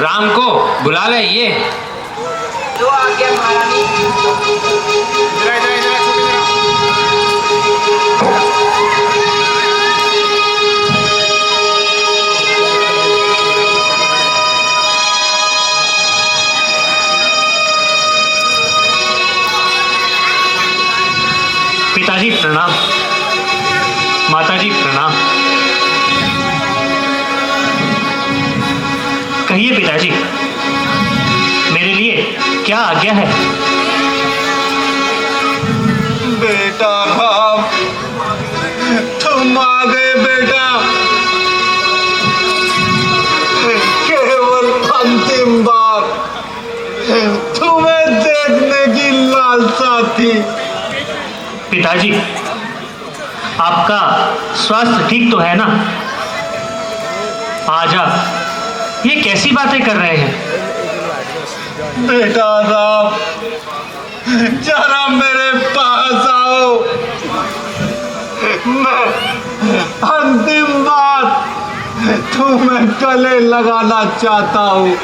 राम को बुला लाइए। जो आज्ञा महारानी। इधर इधर इधर छोटे इधर। पिताजी प्रणाम, माताजी प्रणाम। कहिए पिताजी, मेरे लिए क्या आज्ञा है? बेटा राम, तुम आ गए बेटा। केवल अंतिम बार तुम्हें देखने की लालसा थी। पिताजी, आपका स्वास्थ्य ठीक तो है ना? आज आप ये कैसी बातें कर रहे हैं? बेटा राम, जरा मेरे पास आओ। मैं अंतिम बार तुम्हें गले लगाना चाहता हूँ।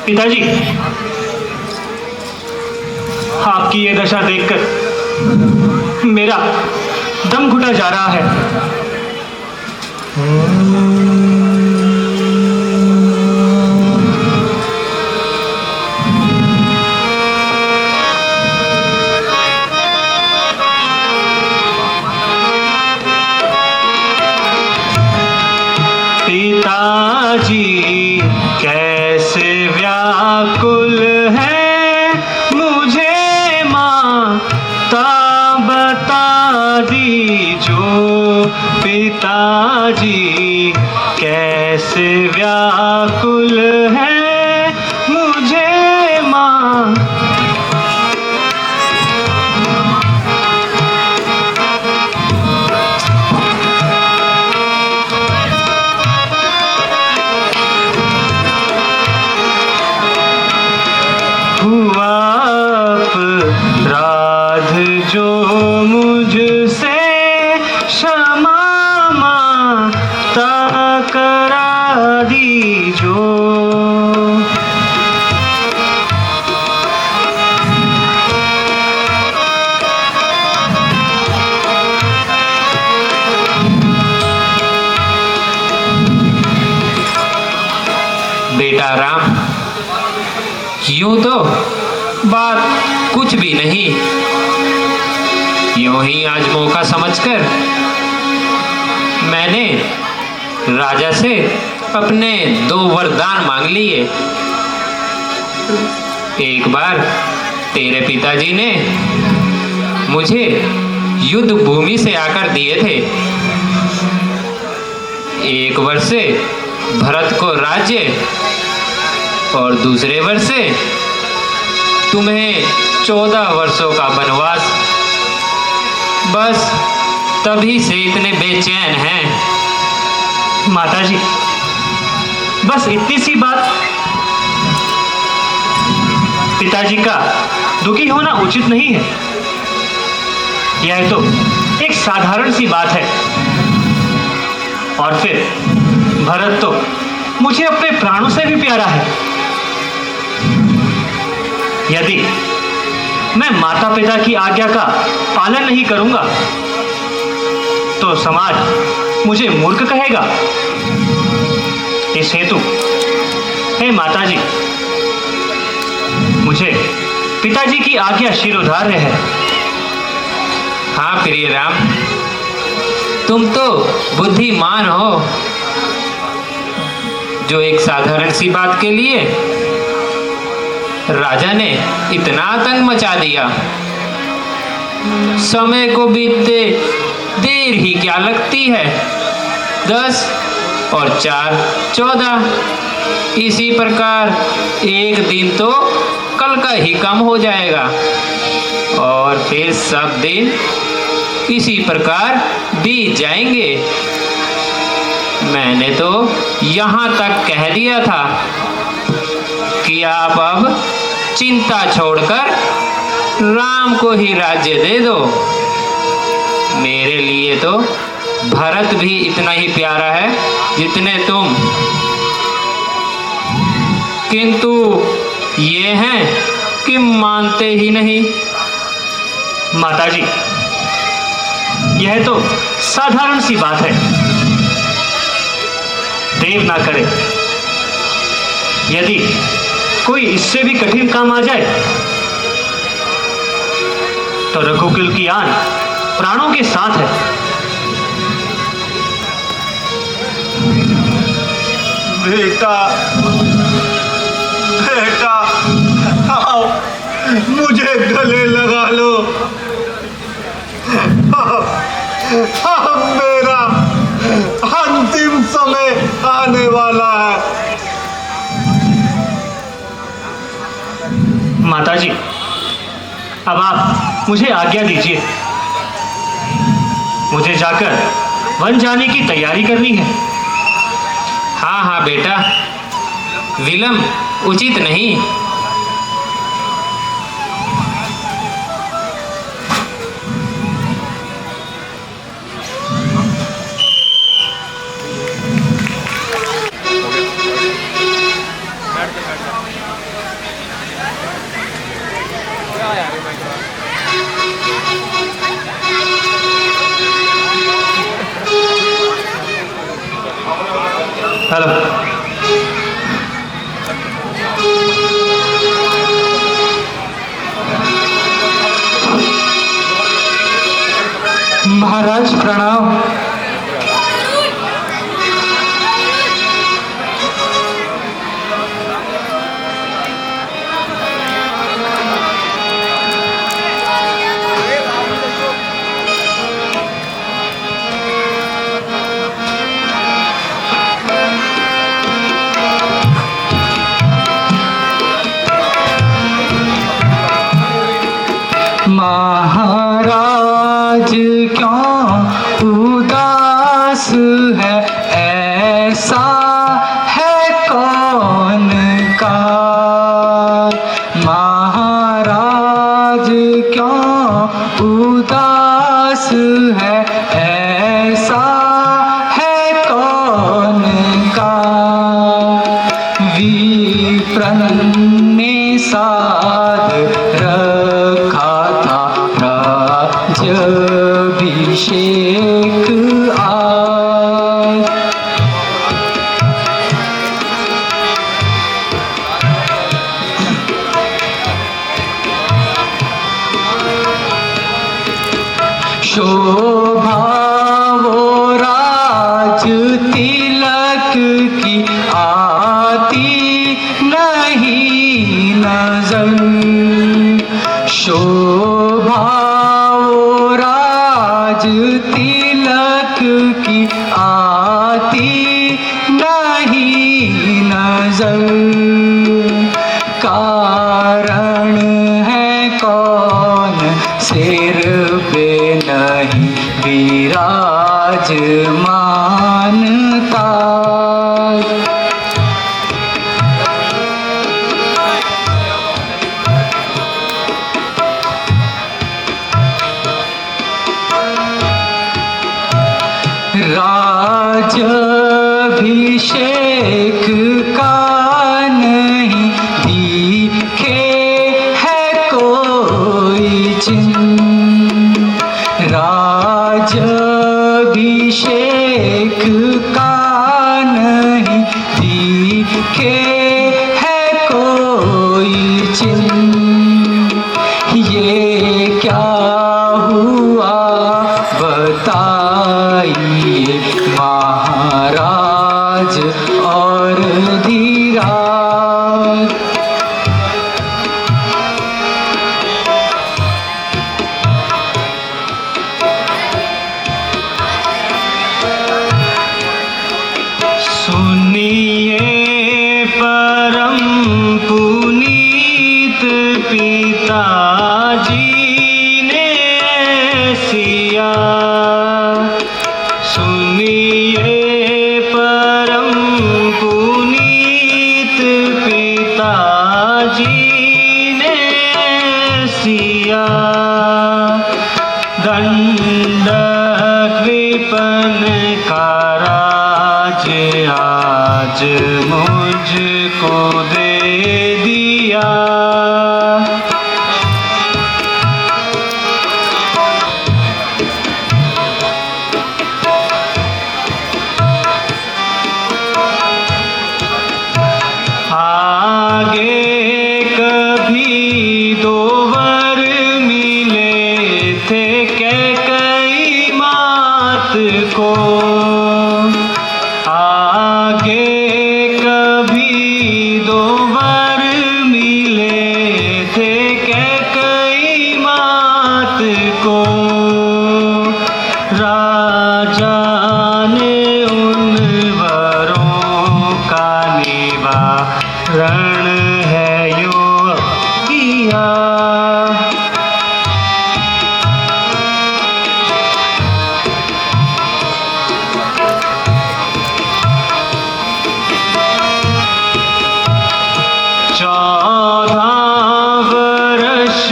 पिताजी, आपकी ये दशा देखकर मेरा दम घुटा जा रहा है। पिताजी कैसे व्याकुल है, मुझे माता बता दीजो। पिताजी कैसे व्याकुल है, मुझे माँ। हुआ अपराध जो मुझसे, क्षमा माता करा दीजो। बेटा राम, यूं तो बात कुछ भी नहीं। यूं ही आज मौका समझकर मैंने राजा से अपने 2 वरदान मांग लिए। एक बार तेरे पिताजी ने मुझे युद्ध भूमि से आकर दिए थे। एक वर्ष से भरत को राज्य और दूसरे वर्ष से तुम्हें 14 वर्षों का वनवास। बस तभी से इतने बेचैन हैं। माताजी, बस इतनी सी बात। पिताजी का दुखी होना उचित नहीं है। यह तो एक साधारण सी बात है। और फिर भरत तो मुझे अपने प्राणों से भी प्यारा है। यदि मैं माता पिता की आज्ञा का पालन नहीं करूंगा तो समाज मुझे मूर्ख कहेगा। इस हेतु हे माताजी, मुझे पिताजी की आज्ञा शिरोधार्य है। हाँ प्रिय राम, तुम तो बुद्धिमान हो, जो एक साधारण सी बात के लिए राजा ने इतना आतंक मचा दिया। समय को बीतते देर ही क्या लगती है। 10 और 4 14। इसी प्रकार एक दिन तो कल का ही कम हो जाएगा और फिर सब दिन इसी प्रकार बीत जाएंगे। मैंने तो यहाँ तक कह दिया था कि आप अब चिंता छोड़कर राम को ही राज्य दे दो। मेरे लिए तो भरत भी इतना ही प्यारा है जितने तुम, किंतु ये हैं कि मानते ही नहीं। माताजी, यह तो साधारण सी बात है। देव ना करे, यदि कोई इससे भी कठिन काम आ जाए तो रघुकुल की आन प्राणों के साथ है। बेटा, बेटा, आओ, मुझे गले लगा लो। अब मेरा अंतिम समय आने वाला है। माताजी, अब आप मुझे आज्ञा दीजिए। मुझे जाकर वन जाने की तैयारी करनी है। हाँ हाँ बेटा, विलंब उचित नहीं। हेलो। महाराज प्रणाम। महाराज क्यों उदास है, ऐसा है कौन का। महाराज क्यों उदास है, ऐसा है कौन का। विप्रन ने साध रखा था राज्याभिषेक आज। शोभा वो राज तिलक की आती नहीं नजर। शोभा वो राज तिलक की आती नहीं नजर। कारण है कौन सिर पे नहीं विराजमानता। राज्याभिषेक का नहीं दिखे है कोई चिन्ह। राज्याभिषेक का नहीं दिखे है कोई चिन्ह। ये क्या हुआ बताइए महाराज और धीराज। सुनिए परम पुनीत पिताजी ने सिया। सुनिए परम पुनीत पिताजी ने सिया। दंडक विपन को दे दिया। आगे कभी दो वर मिले थे कैकई मात को, आगे कभी दो वर मिले थे कैकई मात को। राजा ने उन वरों का निवारण है यो किया। चौदह वर्ष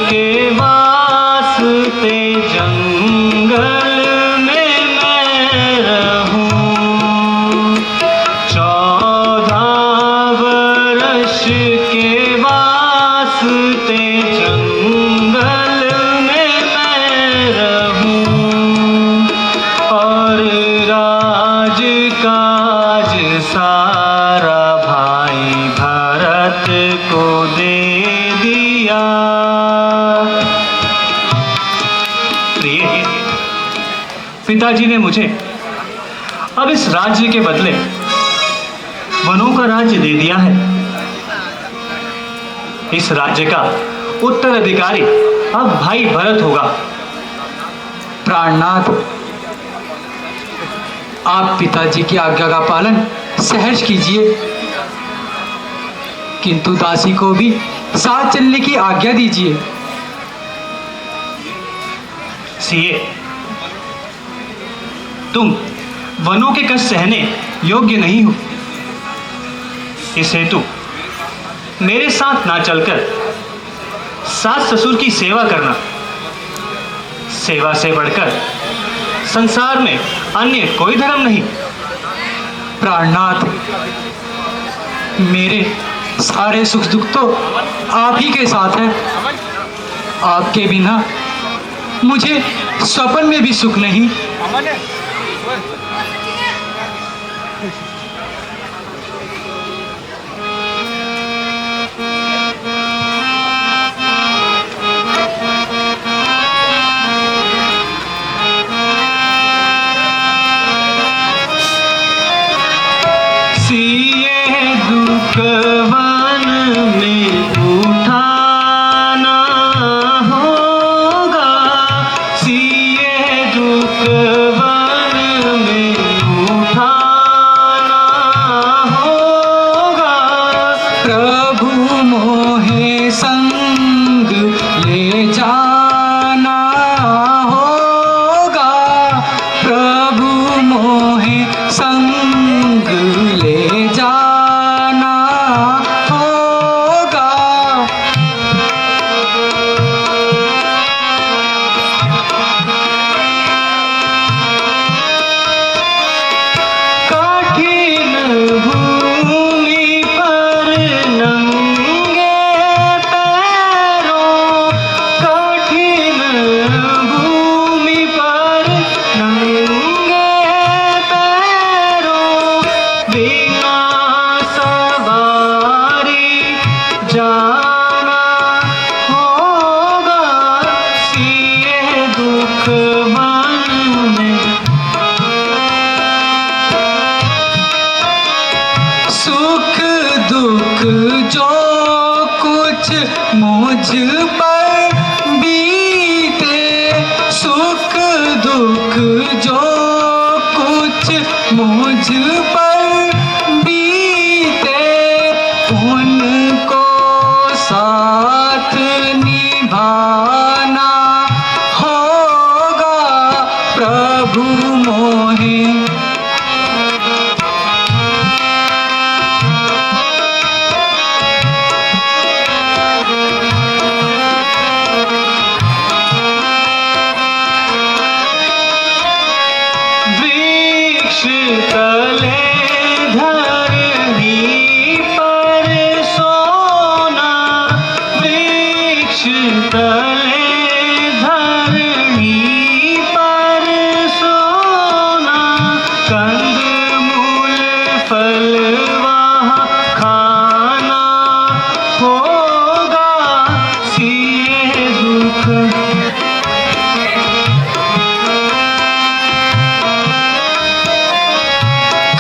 के वास्ते जंगल में मैं रहूं, 14 वर्ष के वास्ते जंगल में मैं रहूं, और राज काज सारा भाई भरत को दे दिया। प्रिय, पिताजी ने मुझे अब इस राज्य के बदले वनों का राज्य दे दिया है। इस राज्य का उत्तराधिकारी अब भाई भरत होगा। प्राणनाथ, आप पिताजी की आज्ञा का पालन सहर्ष कीजिए, किंतु दासी को भी साथ चलने की आज्ञा दीजिए। सीए, तुम वनों के कष्ट सहने योग्य नहीं हो। इस हेतु मेरे साथ ना चलकर सास ससुर की सेवा करना, सेवा से बढ़कर संसार में अन्य कोई धर्म नहीं। प्राणनाथ, मेरे सारे सुख दुख तो आप ही के साथ हैं। आपके बिना मुझे स्वप्न में भी सुख नहीं। सिए दुख वन में उठाना होगा, सिए दुख वन में उठाना होगा। प्रभु मोहे संग ले जाना होगा, प्रभु मोहे संग ले जाना होगा। कठिन भूमि पर नंगे पैरों, कठिन भूमि पर नंगे पैरों, बिना सवारी जाना होगा। सिए दुख वन में सुख दुख जो कुछ मुझ पर बीते, सुख दुख जो कुछ मुझ पर बीते, उनको साथ निभाना होगा। प्रभु मोहे वृक्ष तले तले धरणी पर सोना, कंद मूल फल वहाँ खाना होगा सिए दुख।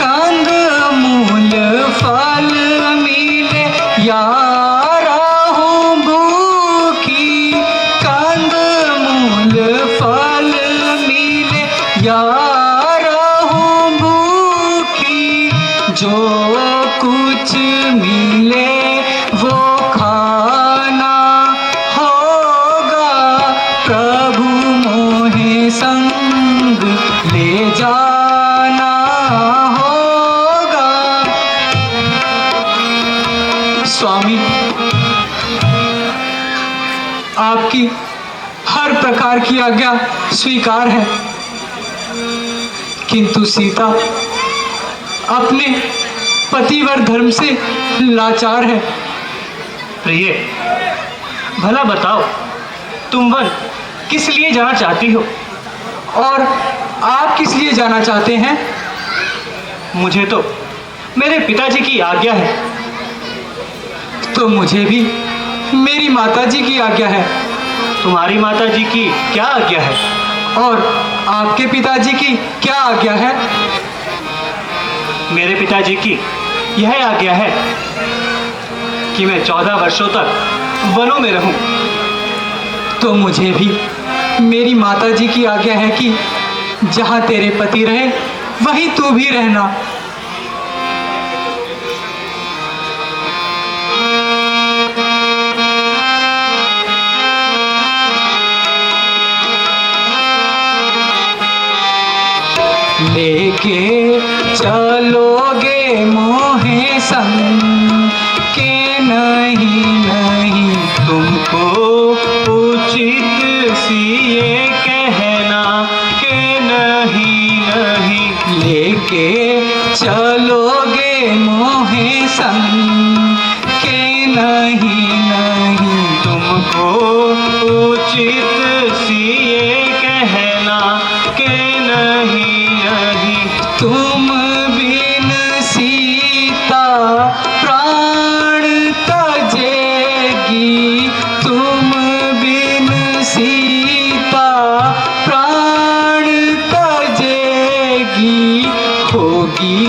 कंद मूल फल मिले यारा हूँ भूखी, कंद मूल फल मिले यारा हूँ भूखी, जो कुछ मिले वो खाना होगा, प्रभु मोहे संग ले जाना होगा। स्वामी, आपकी हर प्रकार की आज्ञा स्वीकार है, किंतु सीता अपने पतिवर धर्म से लाचार है। प्रिय, भला बताओ, तुम वन किस लिए जाना चाहती हो? और आप किस लिए जाना चाहते हैं? मुझे तो मेरे पिताजी की आज्ञा है। तो मुझे भी मेरी माताजी की आज्ञा है। तुम्हारी माताजी की क्या आज्ञा है? और आपके पिताजी की क्या आज्ञा है? मेरे पिताजी की यह आज्ञा है कि मैं 14 वर्षों तक वनों में रहूं। तो मुझे भी मेरी माताजी की आज्ञा है कि जहाँ तेरे पति रहे वहीं तू भी रहना। लेके चलोगे मोहे संग के नहीं नहीं, तुमको उचित सिए कहना के नहीं नहीं। लेके चलोगे मोहे संग के नहीं नहीं, तुमको उचित सिए कहना के नहीं नहीं। तुम बिन सीता प्राण तजेगी, तुम बिन सीता प्राण तजेगी, होगी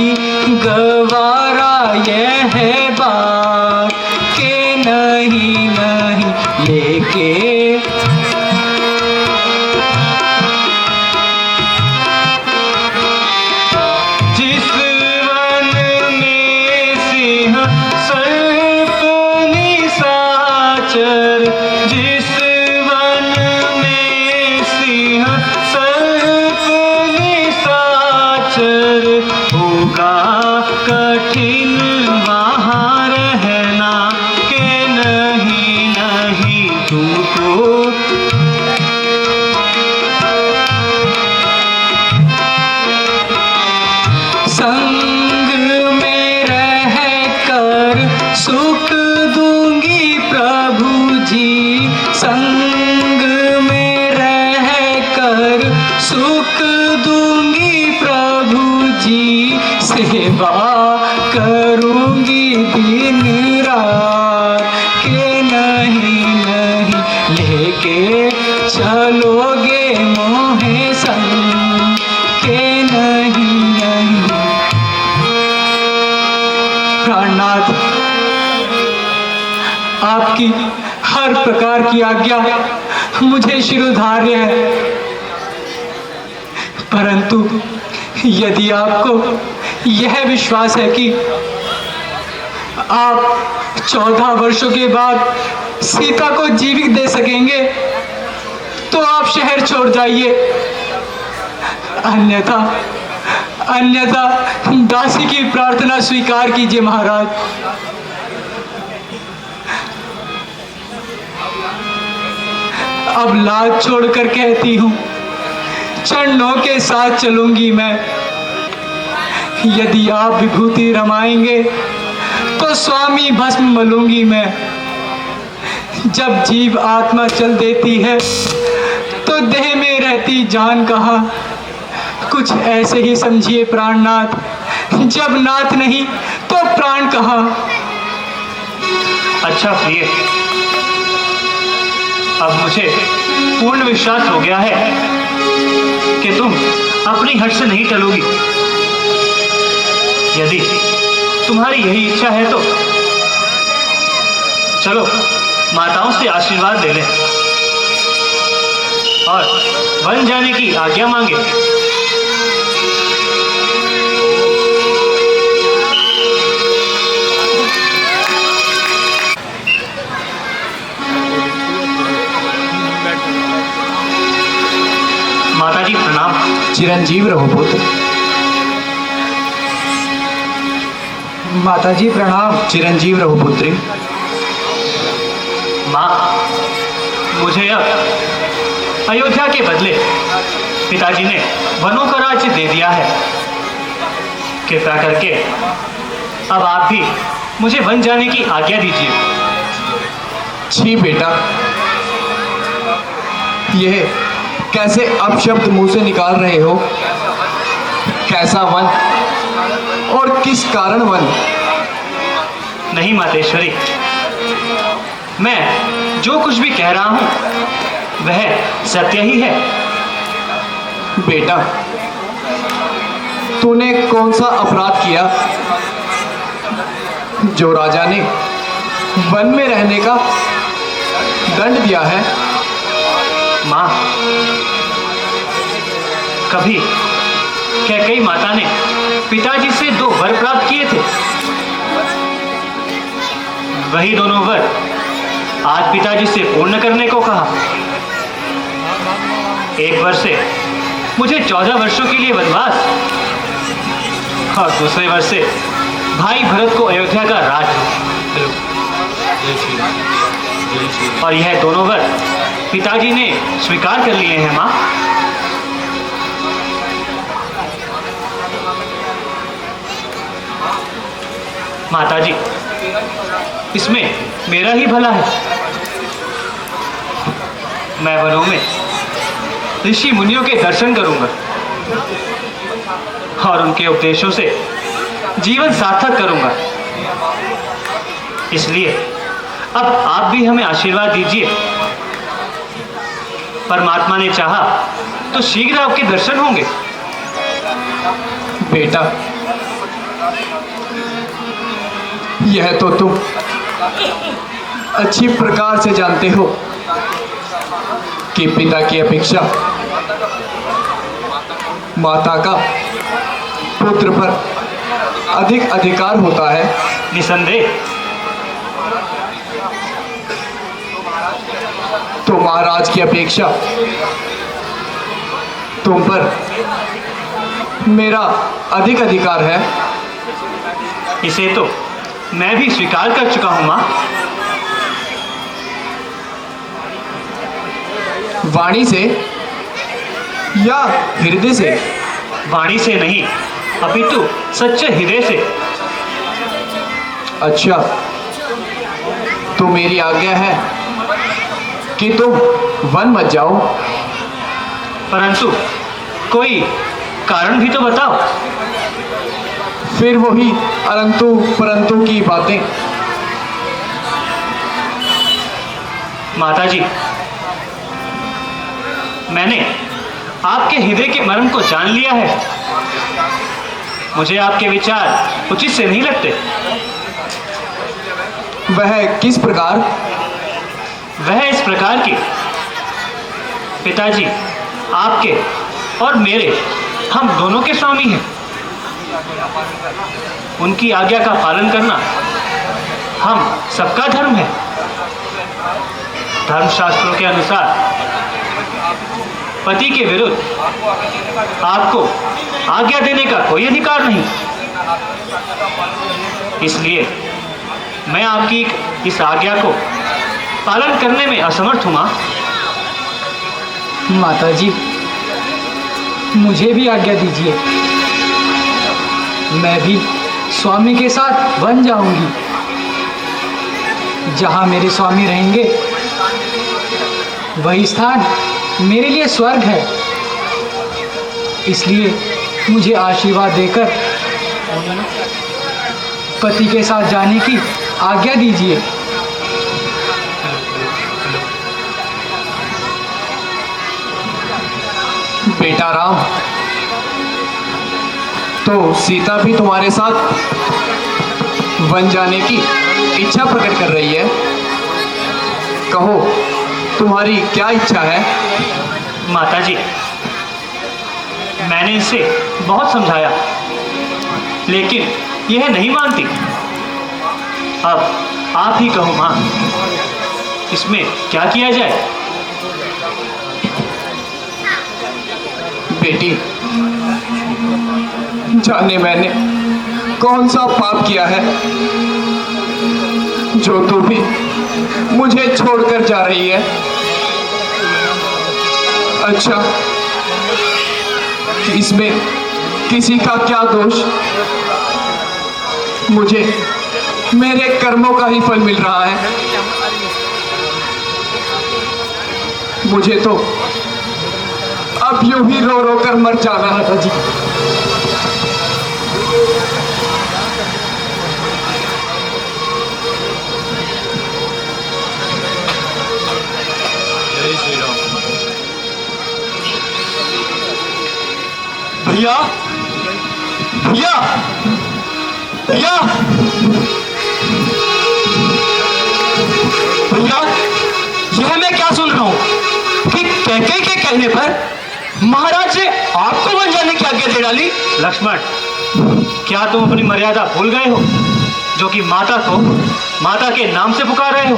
गवारा यह बात के नहीं नहीं। लेके जिस वन में सिंह सर्प निशाचर, जिस वन में सिंह सर्प निशाचर, होगा कठिन वहाँ रहना के नहीं नहीं। तुमको संग में रह कर सुख दूंगी प्रभु जी, संग में रह कर सुख दूंगी प्रभु जी, सेवा करूंगी दिन रात के नहीं नहीं। लेके चलोगे मोहे संग के नहीं नहीं। प्राणनाथ, आपकी हर प्रकार की आज्ञा मुझे शिरोधार्य है, परंतु यदि आपको यह विश्वास है कि आप 14 वर्षों के बाद सीता को जीवित दे सकेंगे, तो आप शहर छोड़ जाइए, अन्यथा अन्यथा दासी की प्रार्थना स्वीकार कीजिए महाराज। अब लाज छोड़कर कहती हूँ, चरणों के साथ चलूंगी मैं। यदि आप विभूति रमाएंगे तो स्वामी भस्म मलूंगी मैं। जब जीव आत्मा चल देती है तो देह में रहती जान कहाँ। कुछ ऐसे ही समझिए प्राणनाथ, जब नाथ नहीं तो प्राण कहाँ। अच्छा प्रिय, अब मुझे पूर्ण विश्वास हो गया है कि तुम अपनी हट से नहीं टलोगी। यदि तुम्हारी यही इच्छा है तो चलो माताओं से आशीर्वाद ले लें और वन जाने की आज्ञा मांगे। माताजी प्रणाम। चिरंजीव रहो पुत्र। माताजी प्रणाम। चिरंजीव रहो पुत्री। माँ, मुझे अब अयोध्या के बदले पिताजी ने वनों का राज्य दे दिया है। कृपया करके अब आप भी मुझे वन जाने की आज्ञा दीजिए। छी बेटा, यह कैसे अपशब्द मुंह से निकाल रहे हो? कैसा वन और किस कारण वन? नहीं मातेश्वरी, मैं जो कुछ भी कह रहा हूं वह सत्य ही है। बेटा, तूने कौन सा अपराध किया जो राजा ने वन में रहने का दंड दिया है? माँ, कभी कैकेयी माता ने पिताजी से 2 वर प्राप्त किए थे। वही दोनों वर आज पिताजी से पूर्ण करने को कहा। एक वर से मुझे 14 वर्षों के लिए वनवास और दूसरे वर्ष से भाई भरत को अयोध्या का राज। और यह दोनों वर पिताजी ने स्वीकार कर लिए हैं माँ। माताजी, इसमें मेरा ही भला है। मैं वनों में ऋषि मुनियों के दर्शन करूंगा और उनके उपदेशों से जीवन सार्थक करूंगा। इसलिए अब आप भी हमें आशीर्वाद दीजिए। परमात्मा ने चाहा तो शीघ्र आपके दर्शन होंगे। बेटा, यह तो तुम अच्छी प्रकार से जानते हो कि पिता की अपेक्षा माता का पुत्र पर अधिक अधिकार होता है। निसंदेह। तो महाराज की अपेक्षा तुम पर मेरा अधिक अधिकार है। इसे तो मैं भी स्वीकार कर चुका हूं मां। वाणी से या हृदय से? वाणी से नहीं, अपितु सच्चे हृदय से। अच्छा, तो मेरी आज्ञा है कि तुम वन मत जाओ। परंतु कोई कारण भी तो बताओ। फिर वही परंतु परंतु की बातें। माताजी, मैंने आपके हृदय के मर्म को जान लिया है। मुझे आपके विचार उचित से नहीं लगते। वह किस प्रकार? वह इस प्रकार की, पिताजी आपके और मेरे, हम दोनों के स्वामी हैं। उनकी आज्ञा का पालन करना हम सबका धर्म है। धर्मशास्त्रों के अनुसार पति के विरुद्ध आपको आज्ञा देने का कोई अधिकार नहीं। इसलिए मैं आपकी इस आज्ञा को पालन करने में असमर्थ हूं मां। माताजी, मुझे भी आज्ञा दीजिए। मैं भी स्वामी के साथ वन जाऊंगी। जहां मेरे स्वामी रहेंगे वही स्थान मेरे लिए स्वर्ग है। इसलिए मुझे आशीर्वाद देकर पति के साथ जाने की आज्ञा दीजिए। बेटा राम, तो सीता भी तुम्हारे साथ वन जाने की इच्छा प्रकट कर रही है। कहो, तुम्हारी क्या इच्छा है? माता जी, मैंने इसे बहुत समझाया, लेकिन यह नहीं मानती। अब आप ही कहो मां, इसमें क्या किया जाए? बेटी, जाने मैंने कौन सा पाप किया है जो तू भी मुझे छोड़कर जा रही है? अच्छा, इसमें किसी का क्या दोष? मुझे मेरे कर्मों का ही फल मिल रहा है। मुझे तो अब यूं ही रो रो कर मर जाना है। जी, भैया, भैया, भैया, भैया, यह मैं क्या सुन रहा हूं कि कैकेयी के कहने पर महाराज ने आपको वन जाने की आज्ञा दे डाली। लक्ष्मण, क्या तुम अपनी मर्यादा भूल गए हो, जो कि माता को माता के नाम से पुकार रहे हो?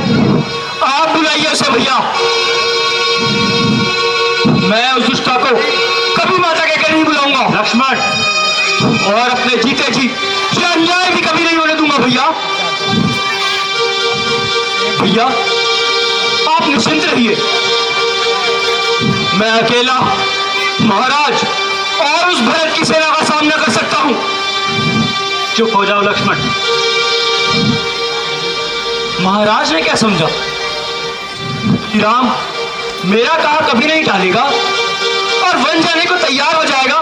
आप बुलाइए उसे भैया। मैं उस दुष्टा को कभी माता कहकर नहीं बुलाऊंगा। लक्ष्मण, और अपने जीते जी यह अन्याय भी कभी नहीं होने दूंगा भैया। भैया, आप निश्चिंत रहिए, मैं अकेला महाराज और उस भरत की सेना का सामना कर सकता हूं। चुप हो जाओ लक्ष्मण। महाराज ने क्या समझा कि राम मेरा कहा कभी नहीं टालेगा और वन जाने को तैयार हो जाएगा?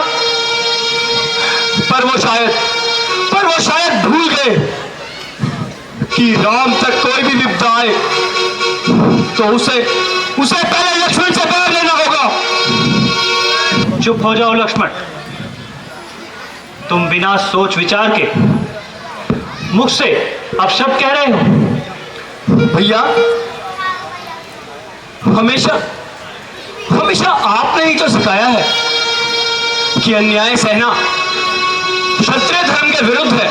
पर वो शायद भूल गए कि राम तक कोई भी विपदा आए तो उसे पहले लक्ष्मण से बैर लेना होगा। चुप हो जाओ लक्ष्मण। तुम बिना सोच विचार के मुख से अपशब्द कह रहे हो। भैया, हमेशा आपने ही तो सिखाया है कि अन्याय सहना क्षत्रिय धर्म के विरुद्ध है,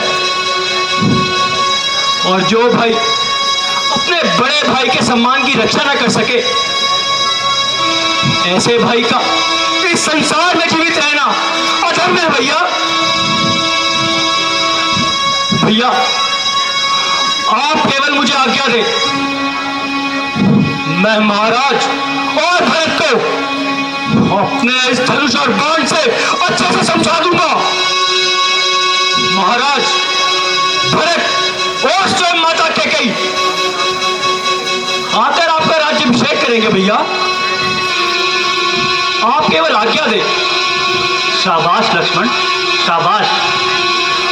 और जो भाई अपने बड़े भाई के सम्मान की रक्षा न कर सके, ऐसे भाई का इस संसार में जीवित रहना अधर्म है। भैया, भैया, आप केवल मुझे आज्ञा दे, मैं महाराज और भरत को अपने इस धनुष और बाण से अच्छे से समझा दूंगा। महाराज भरत और स्वयं माता कैकेयी आकर आपका राज्याभिषेक करेंगे। भैया, आप केवल आज्ञा दे। शाबाश लक्ष्मण, शाबाश।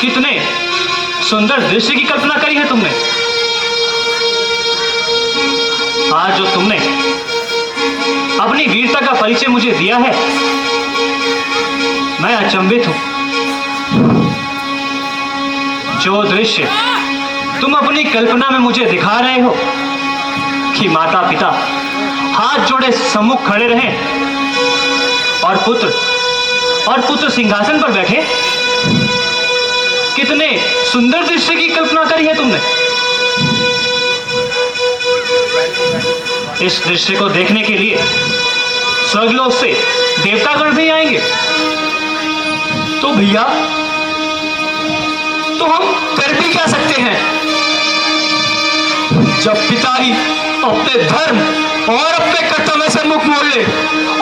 कितने सुंदर दृश्य की कल्पना करी है तुमने। आज जो तुमने अपनी वीरता का परिचय मुझे दिया है, मैं अचंभित हूं। जो दृश्य तुम अपनी कल्पना में मुझे दिखा रहे हो कि माता पिता हाथ जोड़े सम्मुख खड़े रहें और पुत्र सिंहासन पर बैठे, कितने सुंदर दृश्य की कल्पना करी है तुमने। इस दृश्य को देखने के लिए स्वर्गलोक से देवतागण भी आएंगे। तो भैया, तो हम कर भी क्या सकते हैं, जब पिता ही अपने धर्म और अपने कर्तव्य से मुख मोड़ ले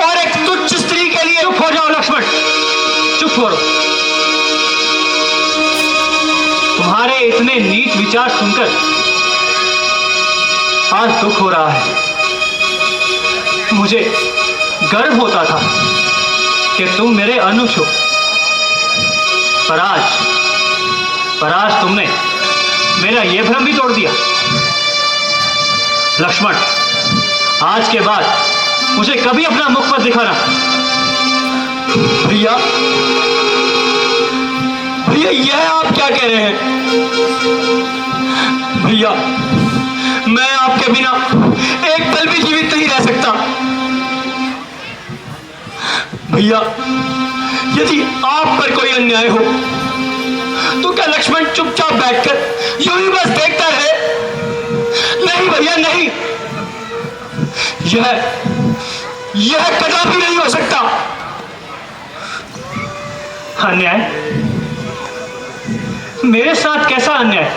और एक तुच्छ स्त्री के लिए। चुप हो जाओ लक्ष्मण, चुप हो। तुम्हारे इतने नीच विचार सुनकर आज दुख हो रहा है। मुझे गर्व होता था कि तुम मेरे अनुज हो, पर आज तुमने मेरा ये भ्रम भी तोड़ दिया। लक्ष्मण, आज के बाद मुझे कभी अपना मुख मत दिखाना। भैया भैया, यह आप क्या कह रहे हैं? भैया, मैं आपके बिना एक पल भी जीवित नहीं रह सकता। भैया, यदि आप पर कोई अन्याय हो तो क्या लक्ष्मण चुपचाप बैठकर यूं ही बस देखता रहे? नहीं भैया, नहीं, यह कदापि नहीं हो सकता। अन्याय? मेरे साथ कैसा अन्याय?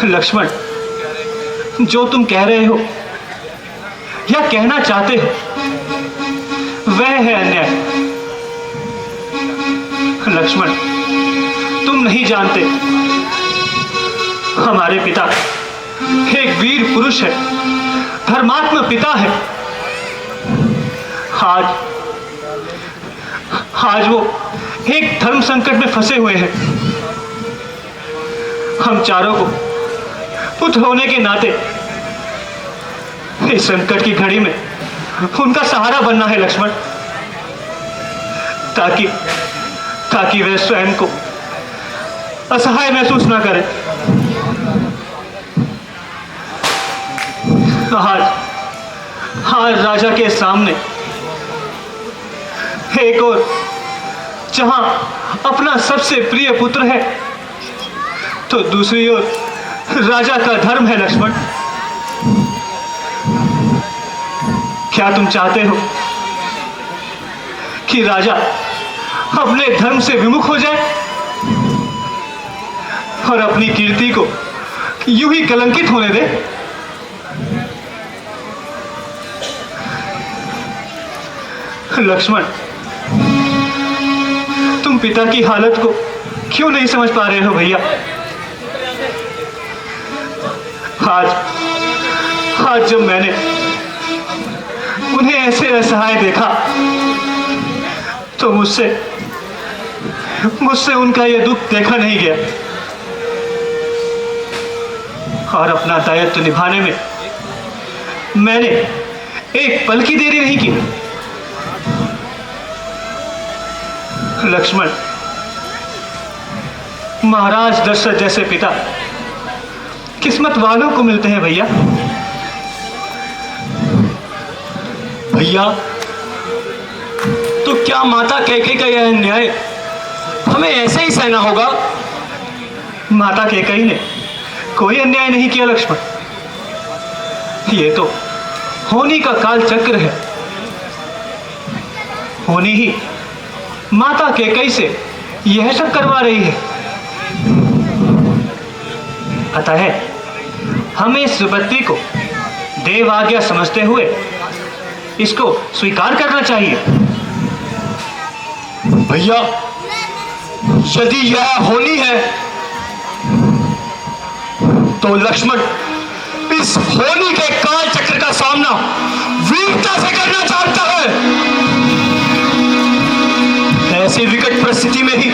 लक्ष्मण, जो तुम कह रहे हो या कहना चाहते हो वह है अन्याय। लक्ष्मण, तुम नहीं जानते, हमारे पिता एक वीर पुरुष है, धर्मात्मा पिता है। आज वो एक धर्म संकट में फंसे हुए हैं। हम चारों को पुत्र होने के नाते इस संकट की घड़ी में उनका सहारा बनना है लक्ष्मण, ताकि वे स्वयं को असहाय महसूस ना करें। आज राजा के सामने एक और जहां अपना सबसे प्रिय पुत्र है, तो दूसरी ओर राजा का धर्म है लक्ष्मण। क्या तुम चाहते हो कि राजा अपने धर्म से विमुख हो जाए और अपनी कीर्ति को यूं ही कलंकित होने दे? लक्ष्मण, तुम पिता की हालत को क्यों नहीं समझ पा रहे हो भैया? आज जब मैंने उन्हें ऐसे असहाय देखा तो मुझसे उनका यह दुख देखा नहीं गया और अपना दायित्व निभाने में मैंने एक पल की देरी नहीं की। लक्ष्मण, महाराज दशरथ जैसे पिता किस्मत वालों को मिलते हैं भैया। भैया, तो क्या माता कैकेयी का यह अन्याय हमें ऐसे ही सहना होगा? माता कैकेयी ने कोई अन्याय नहीं किया लक्ष्मण, ये तो होनी का काल चक्र है। होनी ही माता कैकेयी से यह सब करवा रही है। अतः हमें इस विपत्ति को देव आज्ञा समझते हुए इसको स्वीकार करना चाहिए। भैया, यदि यह होनी है तो लक्ष्मण इस होनी के काल चक्र का सामना वीरता से करना चाहता है। ऐसी विकट परिस्थिति में ही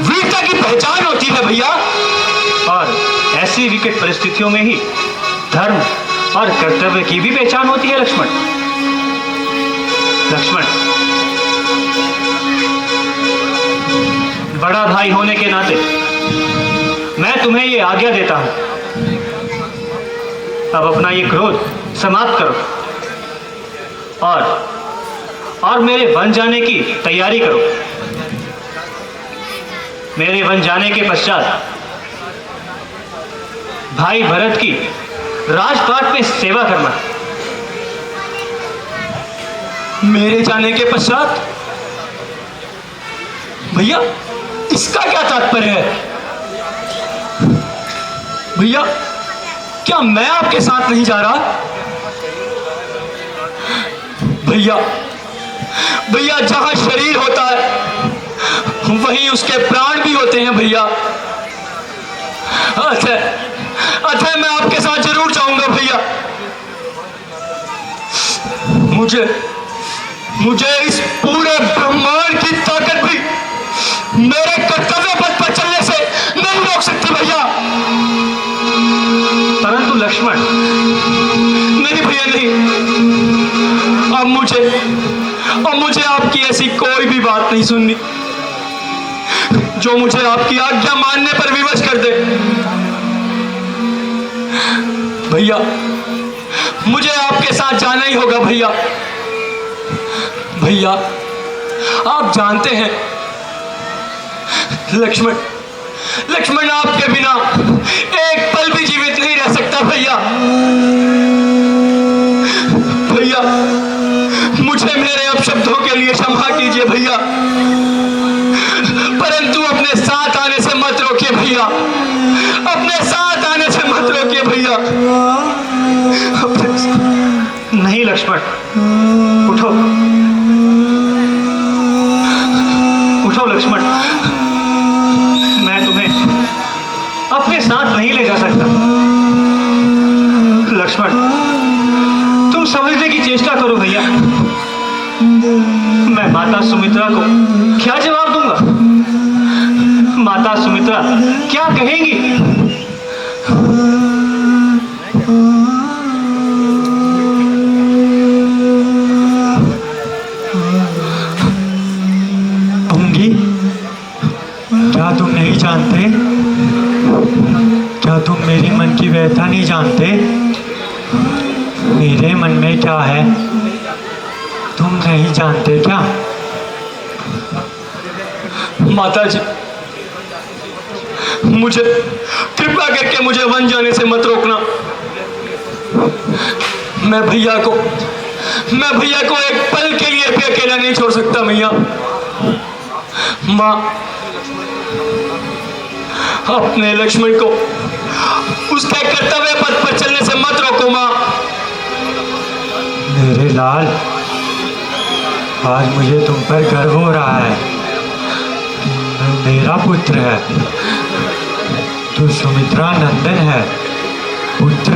वीरता की पहचान होती है भैया। और ऐसी विकट परिस्थितियों में ही धर्म और कर्तव्य की भी पहचान होती है लक्ष्मण। लक्ष्मण, बड़ा भाई होने के नाते मैं तुम्हें ये आज्ञा देता हूं, अब अपना ये क्रोध समाप्त करो और मेरे वन जाने की तैयारी करो। मेरे वन जाने के पश्चात भाई भरत की राजपाट में सेवा करना। मेरे जाने के पश्चात? भैया, इसका क्या तात्पर्य है? भैया, क्या मैं आपके साथ नहीं जा रहा? भैया, जहां शरीर होता है वहीं उसके प्राण भी होते हैं भैया। अतः मैं आपके साथ जरूर जाऊंगा भैया। मुझे मुझे इस पूरे ब्रह्मांड की ताकत भी मेरे कर्तव्य पथ पर चलने से नहीं रोक सकती भैया। परंतु लक्ष्मण, नहीं भैया नहीं, अब मुझे आपकी ऐसी कोई भी बात नहीं सुननी जो मुझे आपकी आज्ञा मानने पर विवश कर दे। भैया मुझे आपके साथ जाना ही होगा भैया। भैया आप जानते हैं लक्ष्मण आपके बिना एक पल भी जीवित नहीं रह सकता भैया। भैया मुझे मेरे अपशब्दों के लिए क्षमा कीजिए भैया, परंतु अपने साथ आने से मत रोकिए भैया, अपने साथ आने से मत रोकिए भैया। नहीं लक्ष्मण, उठो उठो लक्ष्मण, मैं तुम्हें अपने साथ नहीं ले जा सकता। लक्ष्मण, तुम समझने की चेष्टा करो भैया। मैं माता सुमित्रा को क्या जवाब दूंगा? माता सुमित्रा क्या कहेंगी? अंगी, क्या तुम नहीं जानते? क्या तुम मेरे मन की व्यथा नहीं जानते? मेरे मन में क्या है तुम नहीं जानते क्या? माता जी, मुझे कृपा करके मुझे वन जाने से मत रोकना। मैं भैया को एक पल के लिए भी अकेला नहीं छोड़ सकता भैया। माँ, अपने लक्ष्मण को उसके कर्तव्य पथ पर चलने से मत रोको माँ। मेरे लाल, आज मुझे तुम पर गर्व हो रहा है। मेरा पुत्र है, तू सुमित्रा नंदन है पुत्र।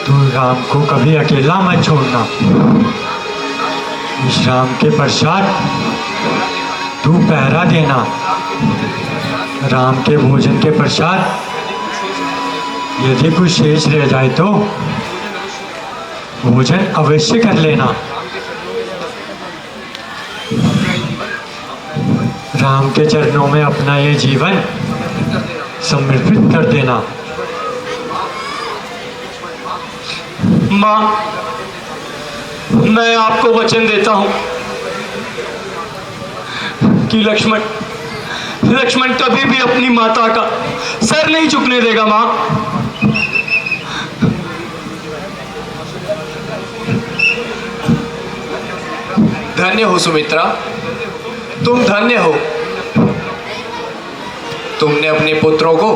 तू राम को कभी अकेला मत छोड़ना। विश्राम के पश्चात तू पहरा देना। राम के भोजन के पश्चात यदि कुछ शेष रह जाए तो भोजन अवश्य कर लेना। राम के चरणों में अपना ये जीवन समर्पित कर देना। माँ, मैं आपको वचन देता हूं कि लक्ष्मण कभी भी अपनी माता का सर नहीं झुकने देगा। माँ, धन्य हो सुमित्रा, तुम धन्य हो। तुमने अपने पुत्रों को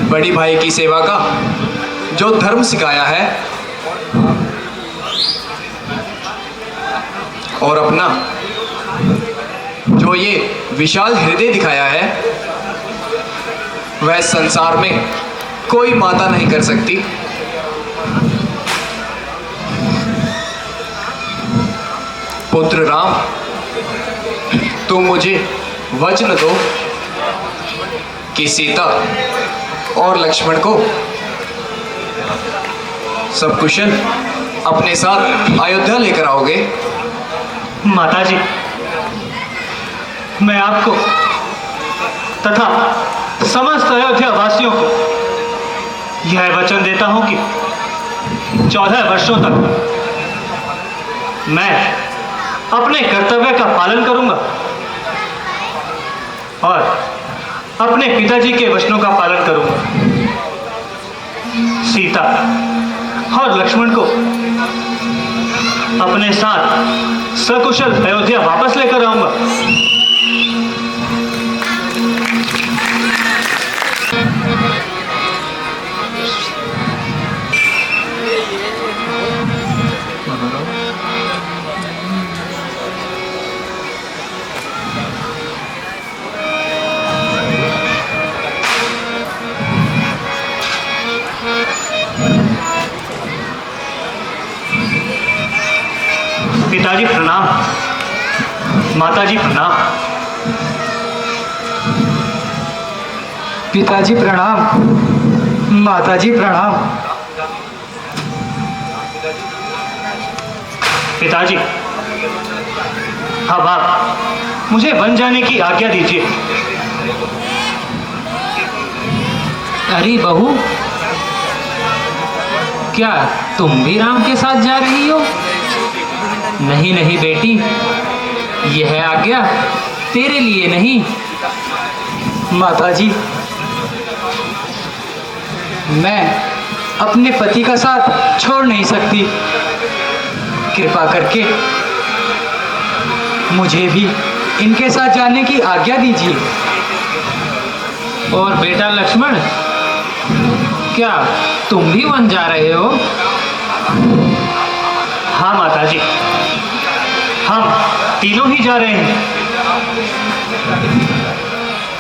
बड़ी भाई की सेवा का जो धर्म सिखाया है और अपना जो ये विशाल हृदय दिखाया है, वह संसार में कोई माता नहीं कर सकती। पुत्र राम, तुम मुझे वचन दो कि सीता और लक्ष्मण को सब कुशल अपने साथ अयोध्या लेकर आओगे। माता जी, मैं आपको तथा समस्त अयोध्या वासियों को यह वचन देता हूं कि 14 वर्षों तक मैं अपने कर्तव्य का पालन करूंगा और अपने पिताजी के वचनों का पालन करूंगा। सीता और लक्ष्मण को अपने साथ सकुशल अयोध्या वापस लेकर आऊंगा। पिताजी प्रणाम, माताजी प्रणाम। पिताजी प्रणाम, माताजी प्रणाम। पिताजी, अब आप मुझे वन जाने की आज्ञा दीजिए। अरे बहू, क्या तुम भी राम के साथ जा रही हो? नहीं नहीं बेटी, यह आज्ञा तेरे लिए नहीं। माताजी, मैं अपने पति का साथ छोड़ नहीं सकती। कृपा करके मुझे भी इनके साथ जाने की आज्ञा दीजिए। और बेटा लक्ष्मण, क्या तुम भी वन जा रहे हो? हाँ माताजी, हम तीनों ही जा रहे हैं।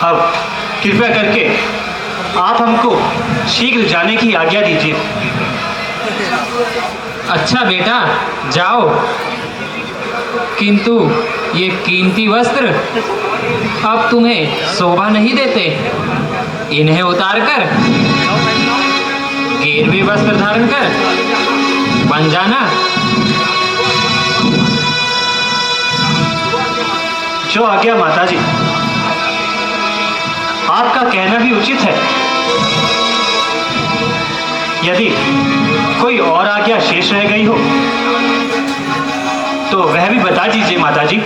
अब कृपया करके आप हमको शीघ्र जाने की आज्ञा दीजिए। अच्छा बेटा, जाओ, किंतु ये कीमती वस्त्र अब तुम्हें शोभा नहीं देते। इन्हें उतारकर गिरवे वस्त्र धारण कर बन जाना। जो आज्ञा माताजी, आपका कहना भी उचित है। यदि कोई और आज्ञा शेष रह गई हो तो वह भी बता दीजिए माताजी।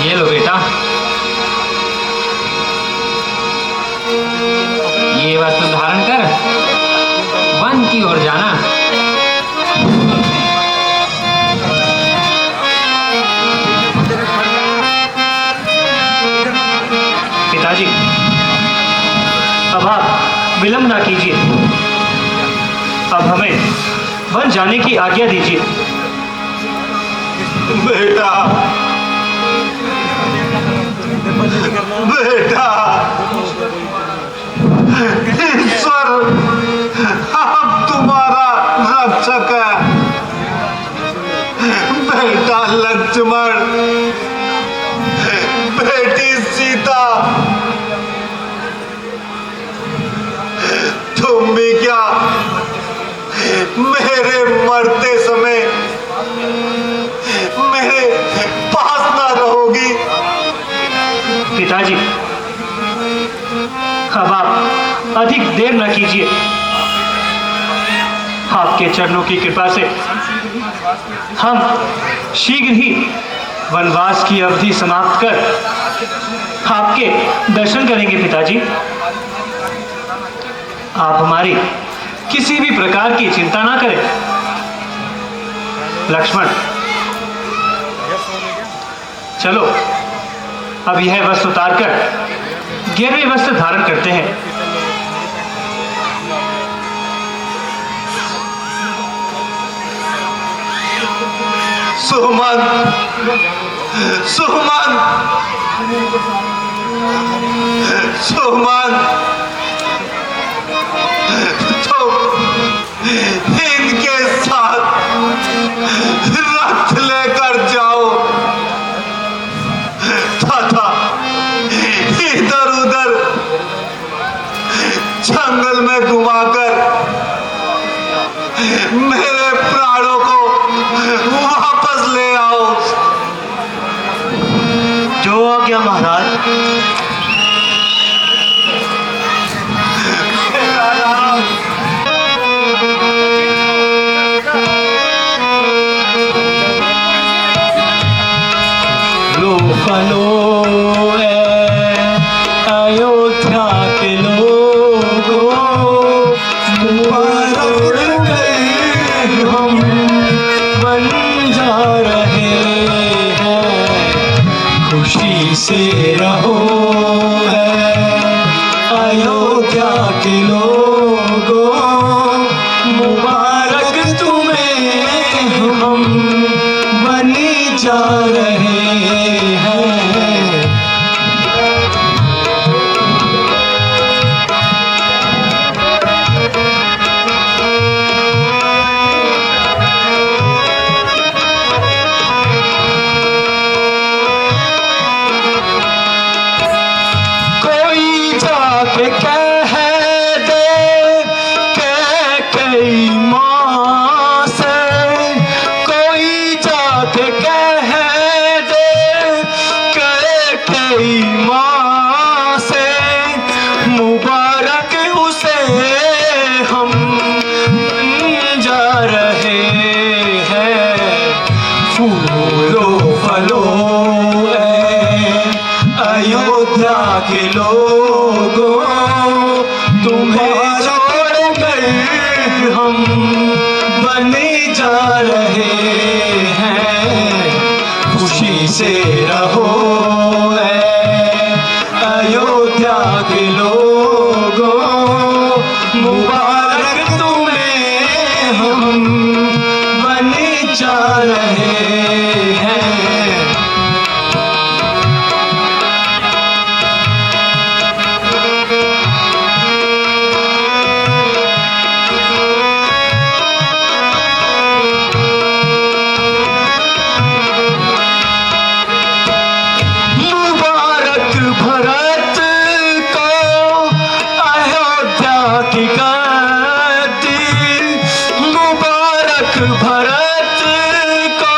ये लो बेटा, ये वस्त्र धारण कर वन की ओर जाना। पिताजी, अब आप विलंब ना कीजिए। अब हमें वन जाने की आज्ञा दीजिए। बेटा, बेटा, ईश्वर अब तुम्हारा रक्षक है। बेटा लक्ष्मण, बेटी सीता, तुम भी क्या मेरे मरते समय मेरे पास ना रहोगी? पिताजी, अब आप अधिक देर न कीजिए। आपके चरणों की कृपा से हम शीघ्र ही वनवास की अवधि समाप्त कर आपके दर्शन करेंगे। पिताजी, आप हमारी किसी भी प्रकार की चिंता ना करें। लक्ष्मण, चलो अब यह वस्त्र उतारकर गिरवे वस्त्र धारण करते हैं। सुमन, सुमन, सुमन, तुम इनके साथ रथ लेकर जाओ तथा इधर उधर जंगल में घुमाकर मेरे प्राणों को वापस ले आओ। जो आज्ञा महाराज। अयोध्या के लोगों, मुबारक गए हम बन जा रहे हैं, खुशी से रहो है अयोध्या के लोगों, मुबारक तुम्हें हम बनी जा रहे हैं। अयोध्या के लोगों तुम्हें छोड़ कर हम बने जा रहे हैं, खुशी से रहो अयोध्या के लोगों, मुबारक तुम्हें हम बने जा रहे हैं। मुबारक भरत को अयोध्या की गद्दी, मुबारक भरत को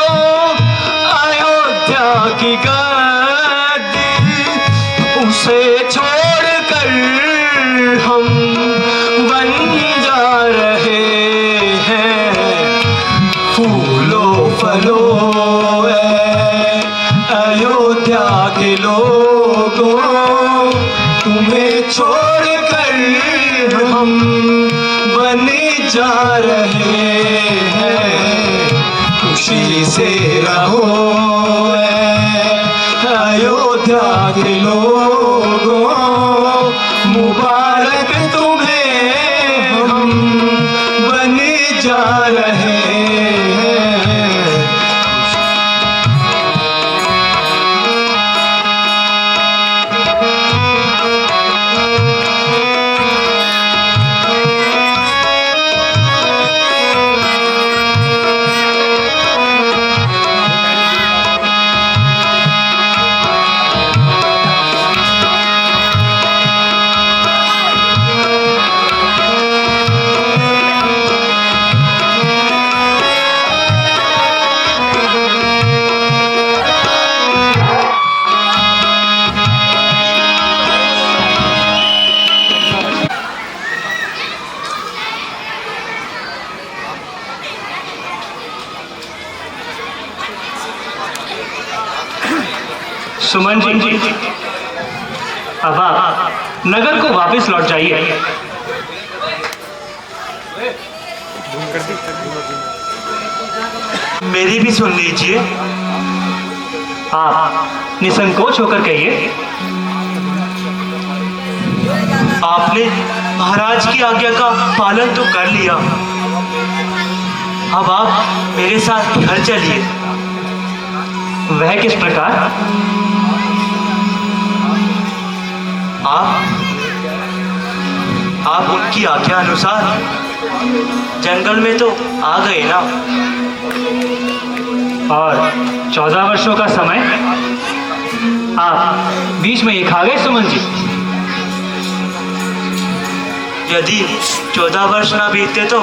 अयोध्या की गद्दी, उसे छोड़कर हम बन जा रहे हैं फूलों फलों अयोध्या के लोगों, तुम्हें छोड़कर हम बने जा रहे हैं, खुशी से रहो अयोध्या के लोगों, मुबारक तुम्हें हम बने जा रहे हैं। सुमन जी, अब आप नगर को वापस लौट जाइए। मेरी भी सुन लीजिए। आप निसंकोच होकर कहिए। आपने महाराज की आज्ञा का पालन तो कर लिया, अब आप मेरे साथ घर चलिए। वह किस प्रकार? आप उनकी आज्ञा अनुसार जंगल में तो आ गए ना। और 14 वर्षों का समय आप बीच में ये खा गए सुमन जी। यदि 14 वर्ष ना बीते तो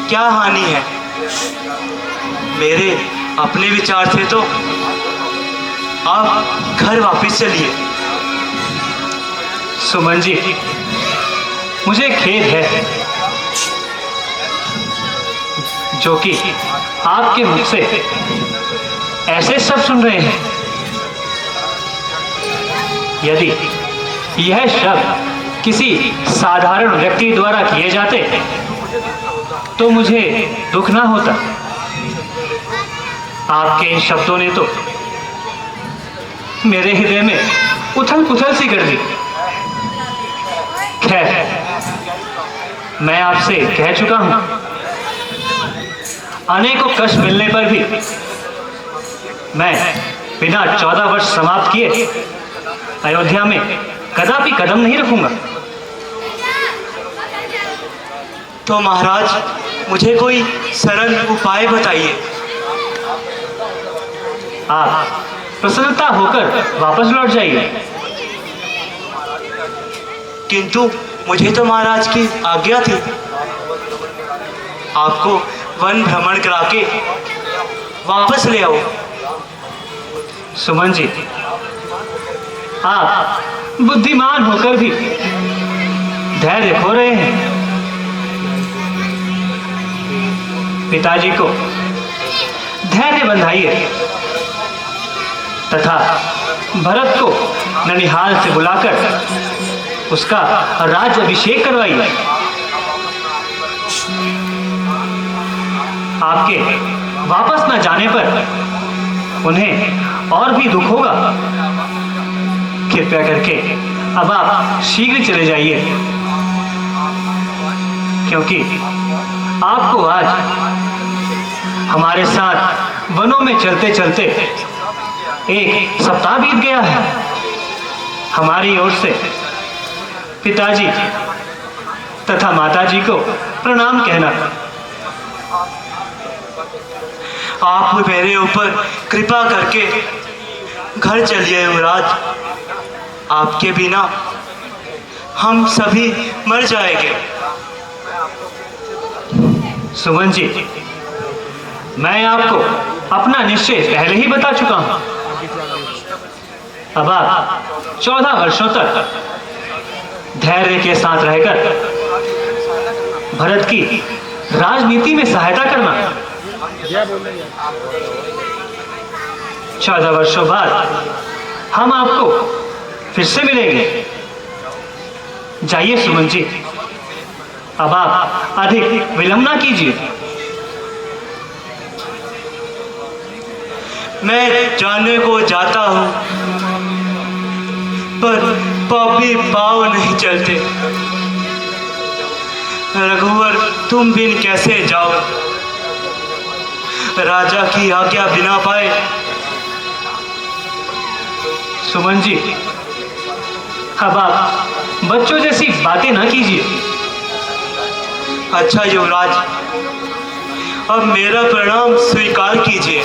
क्या हानि है? मेरे अपने विचार थे तो आप घर वापस चलिए। सुमन जी, मुझे खेद है जो कि आपके मुख से ऐसे सब सुन रहे हैं। यदि यह शब्द किसी साधारण व्यक्ति द्वारा किए जाते तो मुझे दुख ना होता। आपके इन शब्दों ने तो मेरे हृदय में उथल पुथल सी कर दी। खैर, मैं आपसे कह चुका हूं, अनेकों कष्ट मिलने पर भी मैं बिना 14 वर्ष समाप्त किए अयोध्या में कदापि कदम नहीं रखूंगा। तो महाराज, मुझे कोई सरल उपाय बताइए। आप प्रसन्नता होकर वापस लौट जाइए। किंतु मुझे तो महाराज की आज्ञा थी आपको वन भ्रमण करा के वापस ले आओ। सुमन जी, आप बुद्धिमान होकर भी धैर्य खो रहे हैं। पिताजी को धैर्य बंधाइए तथा भरत को ननिहाल से बुलाकर उसका राज अभिषेक करवाइए। आपके वापस न जाने पर उन्हें और भी दुख होगा। कृपया करके अब आप शीघ्र चले जाइए, क्योंकि आपको आज हमारे साथ वनों में चलते चलते एक सप्ताह बीत गया है। हमारी ओर से पिताजी तथा माताजी को प्रणाम कहना। आप मेरे ऊपर कृपा करके घर चलिए युवराज। आपके बिना हम सभी मर जाएंगे। सुमन जी, मैं आपको अपना निश्चय पहले ही बता चुका हूं। अब आप 14 वर्षों तक धैर्य के साथ रहकर भरत की राजनीति में सहायता करना। 14 वर्षों बाद हम आपको फिर से मिलेंगे। जाइए सुमन जी, अब आप अधिक विलंब ना कीजिए। मैं जाने को जाता हूं, पर पापी पाँव नहीं चलते। रघुवर, तुम बिन कैसे जाओ? राजा की आज्ञा बिना पाए। सुमन जी, अब आप बच्चों जैसी बातें ना कीजिए। अच्छा युवराज, अब मेरा प्रणाम स्वीकार कीजिए।